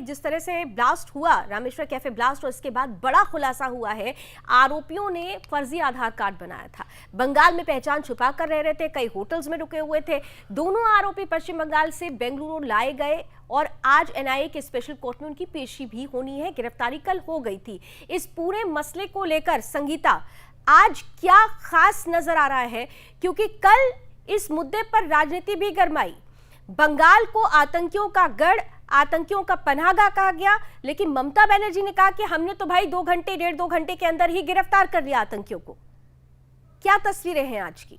जिस तरह से ब्लास्ट हुआ, रामेश्वर कैफे ब्लास्ट, और इसके बाद बड़ा खुलासा हुआ है, आरोपियों ने फर्जी आधार कार्ड बनाया था, बंगाल में पहचान छुपा कर रह रहे थे, कई होटल्स में रुके हुए थे। दोनों आरोपी पश्चिम बंगाल से बेंगलुरु लाए गए और आज एनआईए के स्पेशल कोर्ट में उनकी पेशी भी होनी है। गिरफ्तारी कल हो गई थी। इस पूरे मसले को लेकर संगीता, आज क्या खास नजर आ रहा है? क्योंकि कल इस मुद्दे पर राजनीति भी गरमाई। बंगाल को आतंकियों का गढ़, आतंकियों का पनाहगाह कहा गया, लेकिन ममता बनर्जी ने कहा कि हमने तो भाई 2 घंटे 1.5-2 घंटे के अंदर ही गिरफ्तार कर लिया आतंकियों को। क्या तस्वीरें हैं आज की?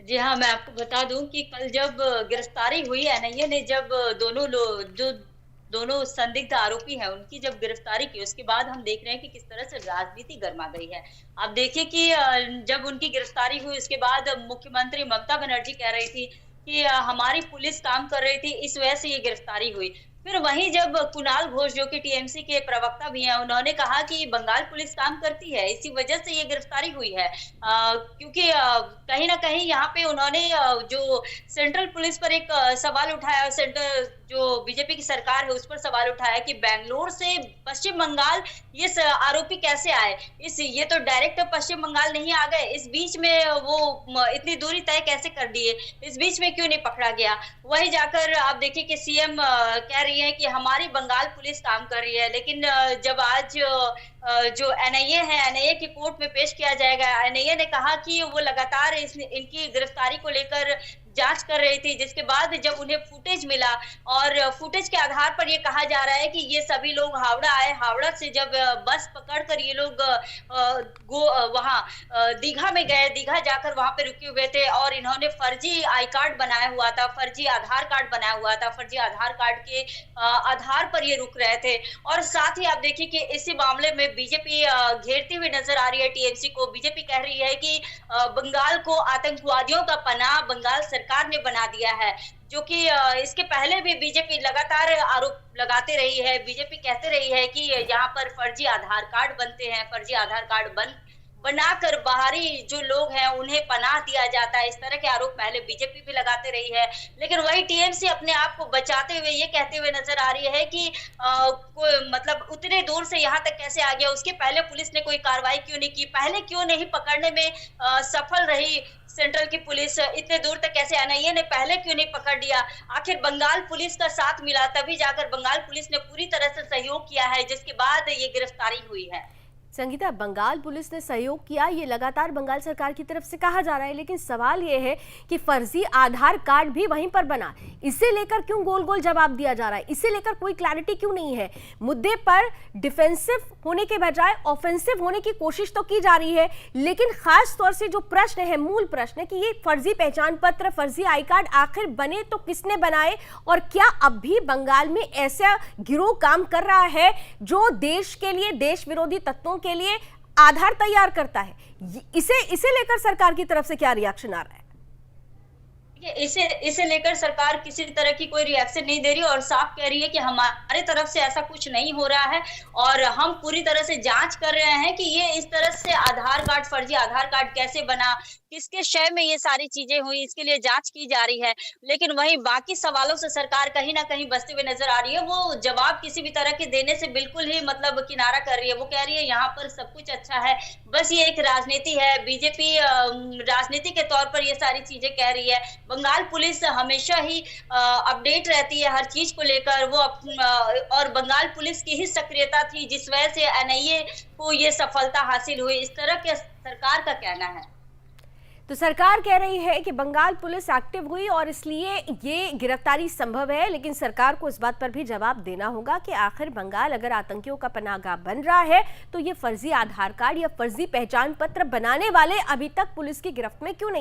जी हाँ, मैं आपको बता दूं कि कल जब गिरफ्तारी हुई, एनआईए ने जब दोनों संदिग्ध आरोपी हैं उनकी जब गिरफ्तारी की, उसके बाद हम देख रहे हैं कि किस तरह से राजनीति गर्मा गई है। आप देखिए कि जब उनकी गिरफ्तारी हुई उसके बाद मुख्यमंत्री ममता बनर्जी कह रही थी कि हमारी पुलिस काम कर रही थी, इस वजह से ये गिरफ्तारी हुई। फिर वहीं जब कुणाल घोष, जो कि टीएमसी के प्रवक्ता भी हैं, उन्होंने कहा कि बंगाल पुलिस काम करती है, इसी वजह से ये गिरफ्तारी हुई है। क्योंकि कहीं ना कहीं यहाँ पे उन्होंने जो सेंट्रल पुलिस पर एक सवाल उठाया, सेंट्रल जो बीजेपी की सरकार है उस पर सवाल उठाया कि बेंगलोर से पश्चिम बंगाल ये आरोपी कैसे आए, ये तो डायरेक्ट पश्चिम बंगाल नहीं आ गए, इस बीच में वो इतनी दूरी तय कैसे कर दिए, इस बीच में क्यों नहीं पकड़ा गया। वही जाकर आप देखिए कि सीएम कह रही है कि हमारी बंगाल पुलिस काम कर रही है, लेकिन जब आज जो एनआईए है, एनआईए की कोर्ट में पेश किया जाएगा, एनआईए ने कहा कि वो लगातार इनकी गिरफ्तारी को लेकर जांच कर रही थी, जिसके बाद जब उन्हें फुटेज मिला और फुटेज के आधार पर ये कहा जा रहा है कि ये सभी लोग हावड़ा आए, हावड़ा से जब बस पकड़कर ये लोग वहां दीघा में गए, दीघा जाकर वहां पे रुके हुए थे और इन्होंने फर्जी आई कार्ड बनाया हुआ था, फर्जी आधार कार्ड बनाया हुआ था, फर्जी आधार कार्ड के आधार पर ये रुक रहे थे। और साथ ही आप देखिए कि इसी मामले में बीजेपी घेरती हुई नजर आ रही है टीएमसी को। बीजेपी कह रही है कि बंगाल को आतंकवादियों का पनाह बंगाल सरकार ने बना दिया है, जो कि इसके पहले भी बीजेपी लगातार आरोप लगाते रही है। बीजेपी कहते रही है कि यहाँ पर फर्जी आधार कार्ड बनते हैं, फर्जी आधार कार्ड बनाकर बाहरी जो लोग हैं उन्हें पनाह दिया जाता है, इस तरह के आरोप पहले बीजेपी भी लगाते रही है। लेकिन वही टीएमसी अपने आप को बचाते हुए ये कहते हुए नजर आ रही है कि मतलब उतने दूर से यहाँ तक कैसे आ गया, उसके पहले पुलिस ने कोई कार्रवाई क्यों नहीं की, पहले क्यों नहीं पकड़ने में सफल रही सेंट्रल की पुलिस, इतने दूर तक कैसे एनआईए ने पहले क्यों नहीं पकड़ लिया। आखिर बंगाल पुलिस का साथ मिला, तभी जाकर बंगाल पुलिस ने पूरी तरह से सहयोग किया है, जिसके बाद ये गिरफ्तारी हुई है। संगीता, बंगाल पुलिस ने सहयोग किया, ये लगातार बंगाल सरकार की तरफ से कहा जा रहा है, लेकिन सवाल ये है कि फर्जी आधार कार्ड भी वहीं पर बना, इसे लेकर क्यों गोल गोल जवाब दिया जा रहा है? इसे लेकर कोई क्लैरिटी क्यों नहीं है? मुद्दे पर डिफेंसिव होने के बजाय ऑफेंसिव होने की कोशिश तो की जा रही है, लेकिन खास तौर से जो प्रश्न है, मूल प्रश्न है कि ये फर्जी पहचान पत्र, फर्जी आई कार्ड आखिर बने तो किसने बनाए, और क्या अब भी बंगाल में ऐसा गिरोह काम कर रहा है जो देश के लिए, देश विरोधी तत्वों के लिए आधार तैयार करता है? इसे लेकर सरकार की तरफ से क्या रिएक्शन आ रहा है? इसे लेकर सरकार किसी तरह की कोई रिएक्शन नहीं दे रही और साफ कह रही है कि हमारे तरफ से ऐसा कुछ नहीं हो रहा है और हम पूरी तरह से जांच कर रहे हैं कि ये इस तरह से आधार कार्ड, फर्जी आधार कार्ड कैसे बना, किसके शय में ये सारी चीजें हुई, इसके लिए जांच की जा रही है। लेकिन वहीं बाकी सवालों से सरकार कहीं ना कहीं बचते हुए नजर आ रही है। वो जवाब किसी भी तरह के देने से बिल्कुल ही मतलब किनारा कर रही है। वो कह रही है यहाँ पर सब कुछ अच्छा है, बस ये एक राजनीति है, बीजेपी राजनीति के तौर पर ये सारी चीजें कह रही है। बंगाल पुलिस हमेशा ही अपडेट रहती है हर चीज को लेकर, वो और बंगाल पुलिस की ही सक्रियता थी जिस वजह से एनआईए को ये सफलता हासिल हुई, इस तरह के सरकार का कहना है। तो सरकार कह रही है कि बंगाल पुलिस एक्टिव हुई और इसलिए ये गिरफ्तारी संभव है, लेकिन सरकार को इस बात पर भी जवाब देना होगा कि आखिर बंगाल अगर आतंकियों का पनाहगाह बन रहा है तो ये फर्जी आधार कार्ड या फर्जी पहचान पत्र बनाने वाले अभी तक पुलिस की गिरफ्त में क्यों नहीं